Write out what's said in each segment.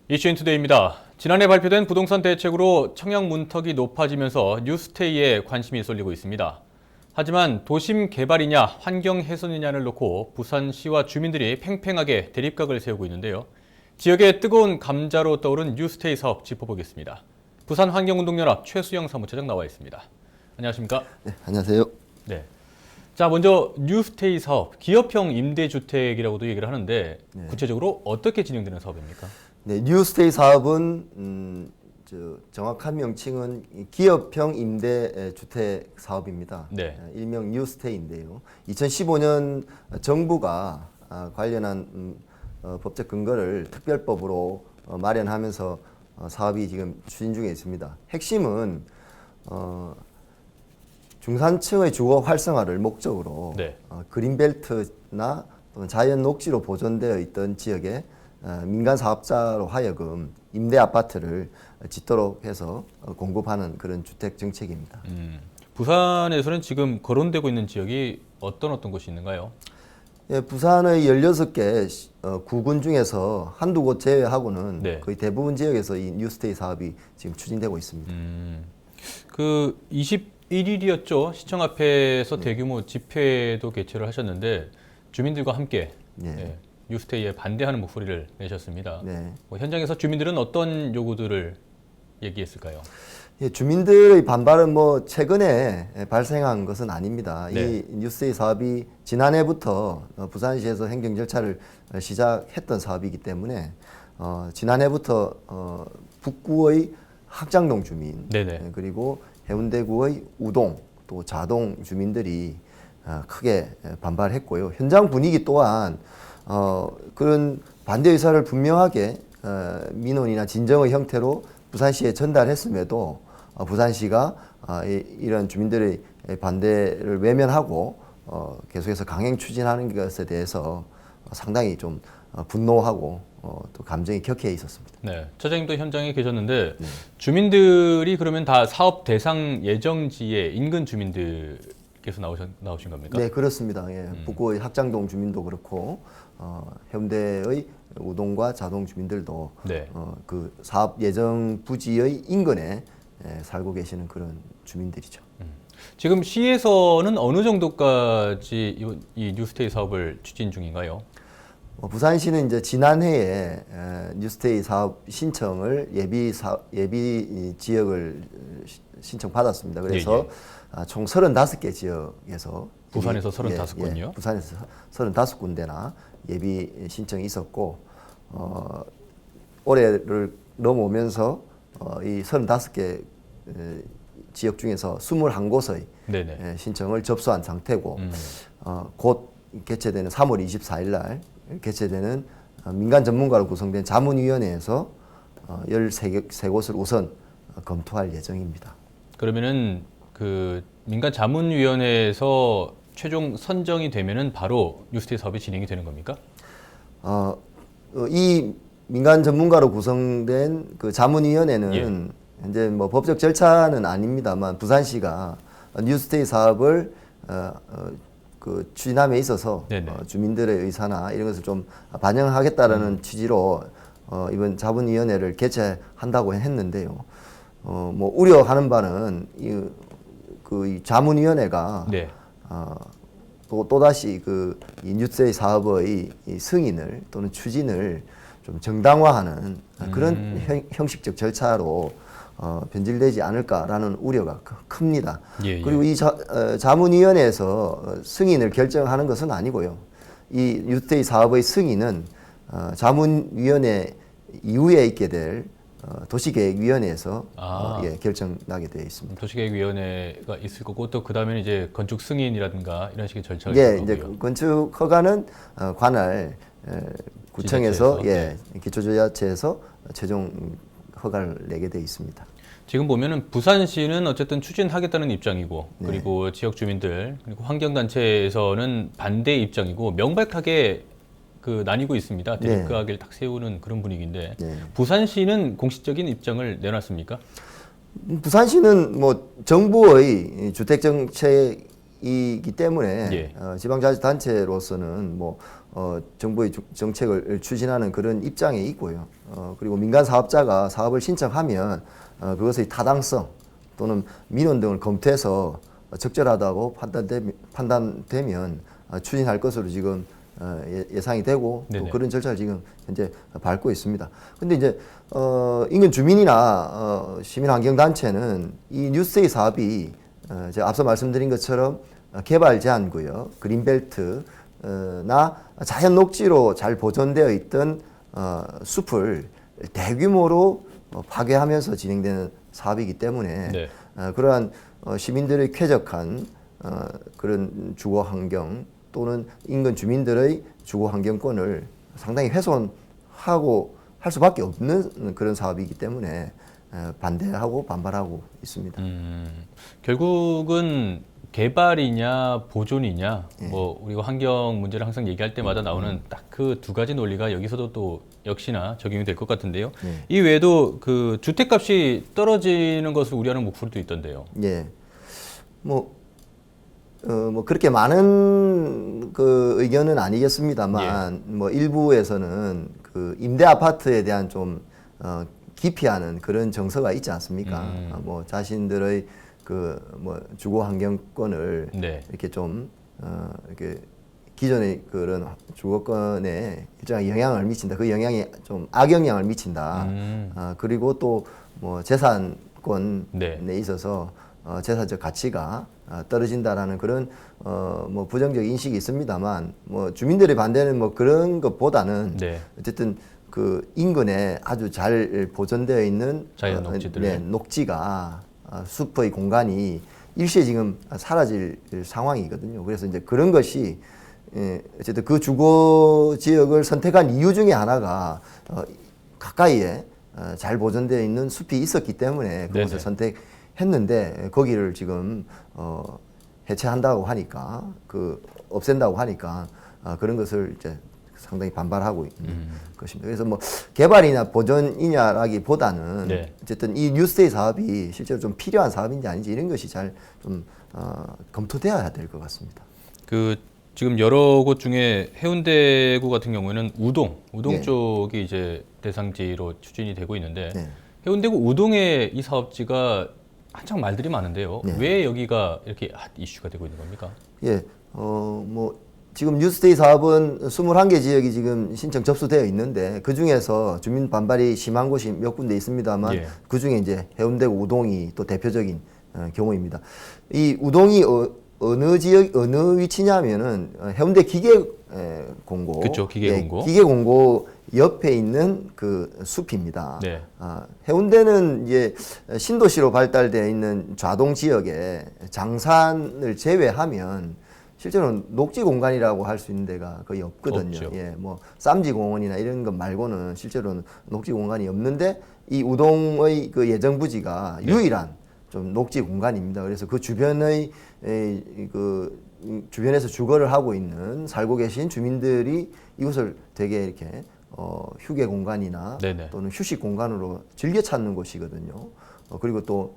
이슈인투데이입니다. 지난해 발표된 부동산 대책으로 청약 문턱이 높아지면서 뉴스테이에 관심이 쏠리고 있습니다. 하지만 도심 개발이냐 환경 훼손이냐를 놓고 부산시와 주민들이 팽팽하게 대립각을 세우고 있는데요. 지역의 뜨거운 감자로 떠오른 뉴스테이 사업 짚어보겠습니다. 부산환경운동연합 최수영 사무처장 나와 있습니다. 안녕하십니까? 네, 안녕하세요. 네. 자, 먼저 뉴스테이 사업, 기업형 임대주택이라고도 얘기를 하는데 구체적으로 어떻게 진행되는 사업입니까? 네, 뉴스테이 사업은 정확한 명칭은 기업형 임대주택 사업입니다. 네. 일명 뉴스테이인데요. 2015년 정부가 관련한 법적 근거를 특별법으로 마련하면서 사업이 지금 추진 중에 있습니다. 핵심은 중산층의 주거 활성화를 목적으로 네. 그린벨트나 또는 자연 녹지로 보존되어 있던 지역에 민간 사업자로 하여금 임대 아파트를 짓도록 해서 공급하는 그런 주택 정책입니다. 부산에서는 지금 거론되고 있는 지역이 어떤 곳이 있는가요? 예, 부산의 16개 구군 중에서 한두 곳 제외하고는 네. 거의 대부분 지역에서 이 뉴스테이 사업이 지금 추진되고 있습니다. 그 21일이었죠. 시청 앞에서 대규모 집회도 개최를 하셨는데 주민들과 함께 네. 뉴스테이에 반대하는 목소리를 내셨습니다. 네. 현장에서 주민들은 어떤 요구들을 얘기했을까요? 예, 주민들의 반발은 최근에 발생한 것은 아닙니다. 네. 이 뉴스테이 사업이 지난해부터 부산시에서 행정 절차를 시작했던 사업이기 때문에 지난해부터 북구의 학장동 주민 네네. 그리고 해운대구의 우동 또 자동 주민들이 크게 반발했고요. 현장 분위기 또한 그런 반대 의사를 분명하게 민원이나 진정의 형태로 부산시에 전달했음에도 부산시가 이런 주민들의 반대를 외면하고 계속해서 강행 추진하는 것에 대해서 상당히 좀 분노하고 또 감정이 격해 있었습니다. 네, 처장님도 현장에 계셨는데 주민들이 그러면 다 사업 대상 예정지의 인근 주민들께서 나오신 겁니까? 네, 그렇습니다. 예, 북구의 학장동 주민도 그렇고 해운대의 우동과 자동 주민들도 네. 그 사업 예정 부지의 인근에 살고 계시는 그런 주민들이죠. 지금 시에서는 어느 정도까지 이 뉴스테이 사업을 추진 중인가요? 부산시는 이제 지난해에 뉴스테이 사업 신청을 예비 지역을 신청 받았습니다. 그래서 총 35개 지역에서 부산에서 35군요? 예, 부산에서 35군데나 예비 신청이 있었고 올해를 넘어오면서 이 35개 지역 중에서 21곳의 신청을 접수한 상태고 곧 개최되는 3월 24일 날 개최되는 민간 전문가로 구성된 자문위원회에서 13곳을 우선 검토할 예정입니다. 그러면은 그 민간 자문위원회에서 최종 선정이 되면은 바로 뉴스테이 사업이 진행이 되는 겁니까? 이 민간 전문가로 구성된 그 자문위원회는 현재 법적 절차는 아닙니다만 부산시가 뉴스테이 사업을 그 추진함에 있어서 주민들의 의사나 이런 것을 좀 반영하겠다라는 취지로 이번 자문위원회를 개최한다고 했는데요. 우려하는 바는 이 자문위원회가 또다시 이 뉴스테이 사업의 이 승인을 또는 추진을 좀 정당화하는 그런 형식적 절차로 변질되지 않을까라는 우려가 큽니다. 그리고 이 자문위원회에서 승인을 결정하는 것은 아니고요. 이 뉴스테이 사업의 승인은 자문위원회 이후에 있게 될 도시계획위원회에서 결정나게 되어 있습니다. 도시계획위원회가 있을 거고 또 그다음에는 이제 건축 승인이라든가 이런 식의 절차가 있을 거고요. 이제 건축 허가는 관할 구청에서 기초지자체에서 최종 허가를 내게 되어 있습니다. 지금 보면은 부산시는 어쨌든 추진하겠다는 입장이고 그리고 지역 주민들 그리고 환경단체에서는 반대 입장이고 명백하게 그 나뉘고 있습니다. 대립각을 딱 세우는 그런 분위기인데 부산시는 공식적인 입장을 내놨습니까? 부산시는 정부의 주택 정책이 정책이기 때문에 예. 지방자치단체로서는 뭐 정부의 정책을 추진하는 그런 입장에 있고요. 그리고 민간 사업자가 사업을 신청하면 그것의 타당성 또는 민원 등을 검토해서 적절하다고 판단되면 추진할 것으로 지금 예상이 되고 또 네네. 그런 절차를 지금 현재 밟고 있습니다. 근데 이제 인근 주민이나 시민환경단체는 이 뉴스데이 사업이 제가 앞서 말씀드린 것처럼 개발 제한구역, 그린벨트나 자연 녹지로 잘 보존되어 있던 숲을 대규모로 파괴하면서 진행되는 사업이기 때문에 네. 그러한 시민들의 쾌적한 그런 주거 환경 또는 인근 주민들의 주거 환경권을 상당히 훼손하고 할 수밖에 없는 그런 사업이기 때문에 반대하고 반발하고 있습니다. 결국은 개발이냐 보존이냐 뭐 우리가 환경 문제를 항상 얘기할 때마다 나오는 딱 그 두 가지 논리가 여기서도 또 역시나 적용이 될 것 같은데요. 이 외에도 그 주택값이 떨어지는 것을 우려하는 목소리도 있던데요. 예. 뭐 그렇게 많은 그 의견은 아니겠습니다만, 뭐 일부에서는 그 임대 아파트에 대한 좀 기피하는 그런 정서가 있지 않습니까? 뭐 자신들의 그 뭐 주거 환경권을 네. 이렇게 좀 이렇게 기존의 그런 주거권에 일정한 영향을 미친다. 그 영향이 좀 악영향을 미친다. 그리고 또 뭐 재산권에 네. 있어서 재산적 가치가 떨어진다라는 그런 뭐 부정적 인식이 있습니다만, 뭐 주민들의 반대는 뭐 그런 것보다는 네. 어쨌든 그 인근에 아주 잘 보존되어 있는 자연 녹지들. 네, 녹지가 숲의 공간이 일시에 지금 사라질 상황이거든요. 그래서 이제 그런 것이 어쨌든 그 주거 지역을 선택한 이유 중에 하나가 가까이에 잘 보존되어 있는 숲이 있었기 때문에 그것을 네네. 선택했는데 거기를 지금 해체한다고 하니까 없앤다고 하니까 그런 것을 이제 상당히 반발하고 있는 것입니다. 그래서 뭐 개발이나 보존이냐라기보다는 네. 어쨌든 이 뉴스데이 사업이 실제로 좀 필요한 사업인지 아닌지 이런 것이 잘 좀 검토되어야 될 것 같습니다. 그 지금 여러 곳 중에 해운대구 같은 경우에는 우동 네. 쪽이 이제 대상지로 추진이 되고 있는데 네. 해운대구 우동의 이 사업지가 한창 말들이 많은데요. 네. 왜 여기가 이렇게 이슈가 되고 있는 겁니까? 예, 뭐 지금 뉴스데이 사업은 21개 지역이 지금 신청 접수되어 있는데 그 중에서 주민 반발이 심한 곳이 몇 군데 있습니다만 예. 그 중에 이제 해운대구 우동이 또 대표적인 경우입니다. 이 우동이 어느 지역 어느 위치냐면은 해운대 기계공고, 그쵸, 기계공고. 예, 기계공고 옆에 있는 그 숲입니다. 네. 해운대는 이제 신도시로 발달되어 있는 좌동 지역에 장산을 제외하면 실제로는 녹지 공간이라고 할 수 있는 데가 거의 없거든요. 없죠. 예, 뭐 쌈지 공원이나 이런 것 말고는 실제로는 녹지 공간이 없는데 이 우동의 그 예정 부지가 유일한 좀 녹지 공간입니다. 그래서 그 주변의 주변에서 주거를 하고 있는 살고 계신 주민들이 이곳을 되게 이렇게 휴게 공간이나 네네. 또는 휴식 공간으로 즐겨 찾는 곳이거든요. 그리고 또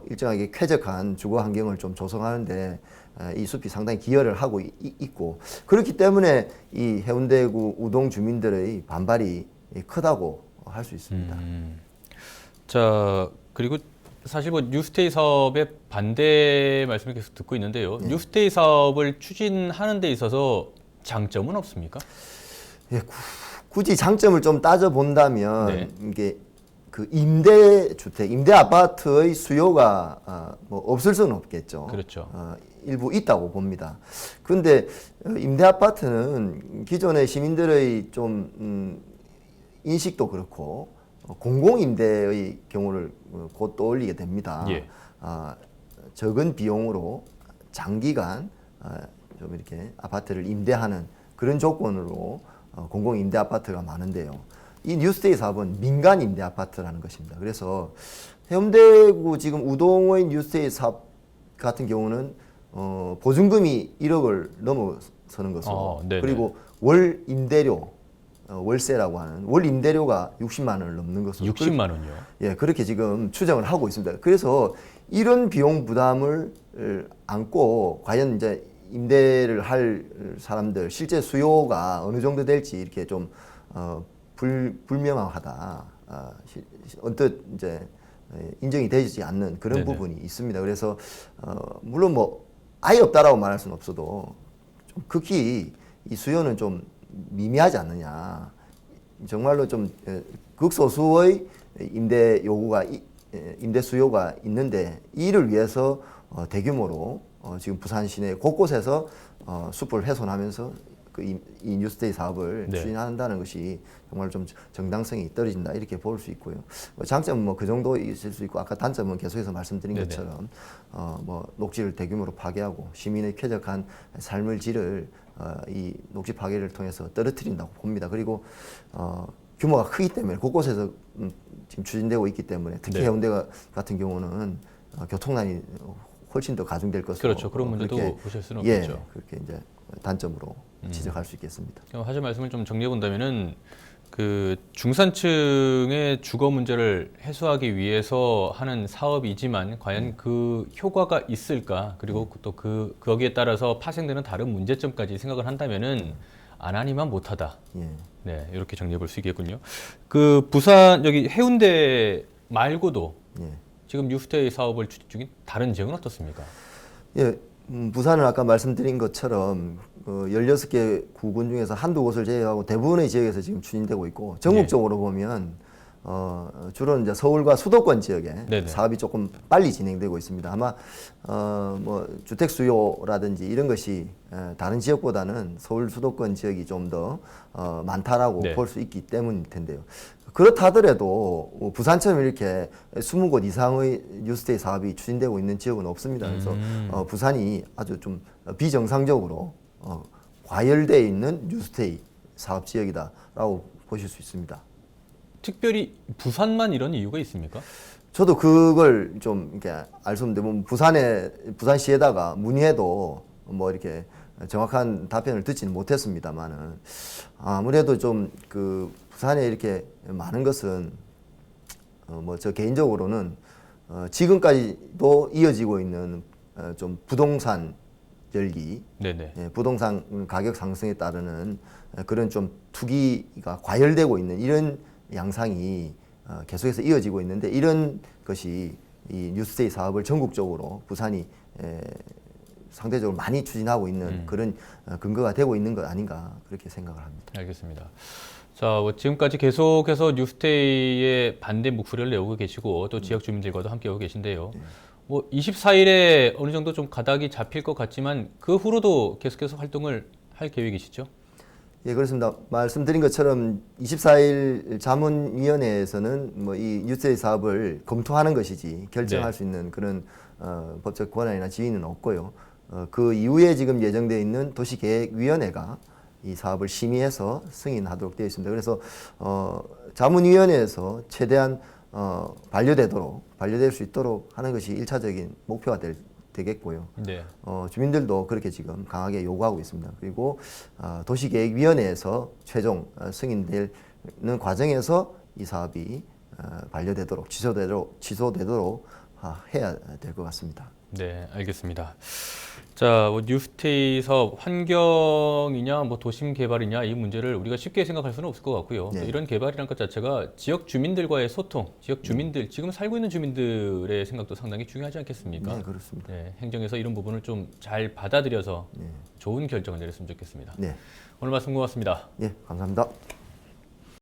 일정하게 쾌적한 주거 환경을 좀 조성하는데 이 숲이 상당히 기여를 하고 있고 그렇기 때문에 이 해운대구 우동 주민들의 반발이 크다고 할 수 있습니다. 자, 그리고 사실 뭐 뉴스테이 사업의 반대 말씀을 계속 듣고 있는데요. 뉴스테이 사업을 추진하는 데 있어서 장점은 없습니까? 예, 굳이 장점을 좀 따져 본다면 네. 이게 그 임대주택, 임대 아파트의 수요가 뭐 없을 수는 없겠죠. 그렇죠. 일부 있다고 봅니다. 그런데 임대 아파트는 기존의 시민들의 좀 인식도 그렇고 공공임대의 경우를 곧 떠올리게 됩니다. 예. 적은 비용으로 장기간 좀 이렇게 아파트를 임대하는 그런 조건으로 공공임대 아파트가 많은데요. 이 뉴스데이 사업은 민간 임대 아파트라는 것입니다. 그래서 해운대구 지금 우동의 뉴스데이 사업 같은 경우는 보증금이 1억을 넘어서는 것으로 네네. 그리고 월 임대료 월세라고 하는 월 임대료가 60만 원을 넘는 것으로 60만 원이요. 예, 그렇게 지금 추정을 하고 있습니다. 그래서 이런 비용 부담을 않고 과연 이제 임대를 할 사람들 실제 수요가 어느 정도 될지 이렇게 좀 불명확하다. 언뜻 이제 인정이 되지 않는 그런 네네. 부분이 있습니다. 그래서 물론 뭐 아예 없다라고 말할 수는 없어도 좀 극히 이 수요는 좀 미미하지 않느냐. 정말로 좀 극소수의 임대 요구가 임대 수요가 있는데 이를 위해서 대규모로 지금 부산 시내 곳곳에서 숲을 훼손하면서 이 뉴스테이 사업을 네. 추진한다는 것이 정말 좀 정당성이 떨어진다 이렇게 볼 수 있고요. 장점은 뭐 그 정도 있을 수 있고 아까 단점은 계속해서 말씀드린 네네. 것처럼 뭐 녹지를 대규모로 파괴하고 시민의 쾌적한 삶을 질을 이 녹지 파괴를 통해서 떨어뜨린다고 봅니다. 그리고 규모가 크기 때문에 곳곳에서 지금 추진되고 있기 때문에 특히 네. 해운대 같은 경우는 교통난이 훨씬 더 가중될 것으로 그렇죠. 그런 문제도 그렇게, 보실 수는 예, 없겠죠. 그렇게 이제 단점으로 지적할 수 있겠습니다. 하실 말씀을 좀 정리해 본다면은 그 중산층의 주거 문제를 해소하기 위해서 하는 사업이지만 과연 그 효과가 있을까? 그리고 또 거기에 따라서 파생되는 다른 문제점까지 생각을 한다면은 안 하니만 못하다. 예. 네, 이렇게 정리해 볼 수 있겠군요. 그 부산 여기 해운대 말고도 예. 지금 뉴스테이 사업을 추진 중인 다른 지역은 어떻습니까? 예, 부산은 아까 말씀드린 것처럼 16개 구군 중에서 한두 곳을 제외하고 대부분의 지역에서 지금 추진되고 있고 전국적으로 보면 주로 이제 서울과 수도권 지역에 네네. 사업이 조금 빨리 진행되고 있습니다. 아마 뭐 주택 수요라든지 이런 것이 다른 지역보다는 서울 수도권 지역이 좀 더 많다라고 네. 볼 수 있기 때문일 텐데요. 그렇다 하더라도 부산처럼 이렇게 20곳 이상의 뉴스테이 사업이 추진되고 있는 지역은 없습니다. 그래서 부산이 아주 좀 비정상적으로 과열되어 있는 뉴스테이 사업 지역이다라고 보실 수 있습니다. 특별히 부산만 이런 이유가 있습니까? 저도 그걸 좀 이렇게 알 수 없는데 뭐 부산시에다가 문의해도 뭐 이렇게 정확한 답변을 듣지는 못했습니다만은 아무래도 좀 그 부산에 이렇게 많은 것은 뭐 저 개인적으로는 지금까지도 이어지고 있는 좀 부동산 열기, 네네. 예, 부동산 가격 상승에 따르는 그런 좀 투기가 과열되고 있는 이런 양상이 계속해서 이어지고 있는데 이런 것이 이 뉴스데이 사업을 전국적으로 부산이 상대적으로 많이 추진하고 있는 그런 근거가 되고 있는 것 아닌가 그렇게 생각을 합니다. 알겠습니다. 자, 뭐 지금까지 계속해서 뉴스테이의 반대 목소리를 내오고 계시고 또 지역 주민들과도 함께하고 계신데요. 뭐 24일에 어느 정도 좀 가닥이 잡힐 것 같지만 그 후로도 계속해서 활동을 할 계획이시죠? 예, 그렇습니다. 말씀드린 것처럼 24일 자문위원회에서는 뭐 이 뉴스데이 사업을 검토하는 것이지 결정할 네. 수 있는 그런 법적 권한이나 지위는 없고요. 그 이후에 지금 예정되어 있는 도시계획위원회가 이 사업을 심의해서 승인하도록 되어 있습니다. 그래서 자문위원회에서 최대한 반려될 수 있도록 하는 것이 1차적인 목표가 되겠고요. 네. 주민들도 그렇게 지금 강하게 요구하고 있습니다. 그리고 도시계획위원회에서 최종 승인되는 과정에서 이 사업이 반려되도록 취소되도록 해야 될 것 같습니다. 네, 알겠습니다. 자, 뭐 뉴스테이 사업 환경이냐, 뭐 도심 개발이냐 이 문제를 우리가 쉽게 생각할 수는 없을 것 같고요. 네. 이런 개발이라는 것 자체가 지역 주민들과의 소통, 지역 주민들 지금 살고 있는 주민들의 생각도 상당히 중요하지 않겠습니까? 네, 그렇습니다. 네, 행정에서 이런 부분을 좀 잘 받아들여서 네. 좋은 결정을 내렸으면 좋겠습니다. 네, 오늘 말씀 고맙습니다. 예, 감사합니다.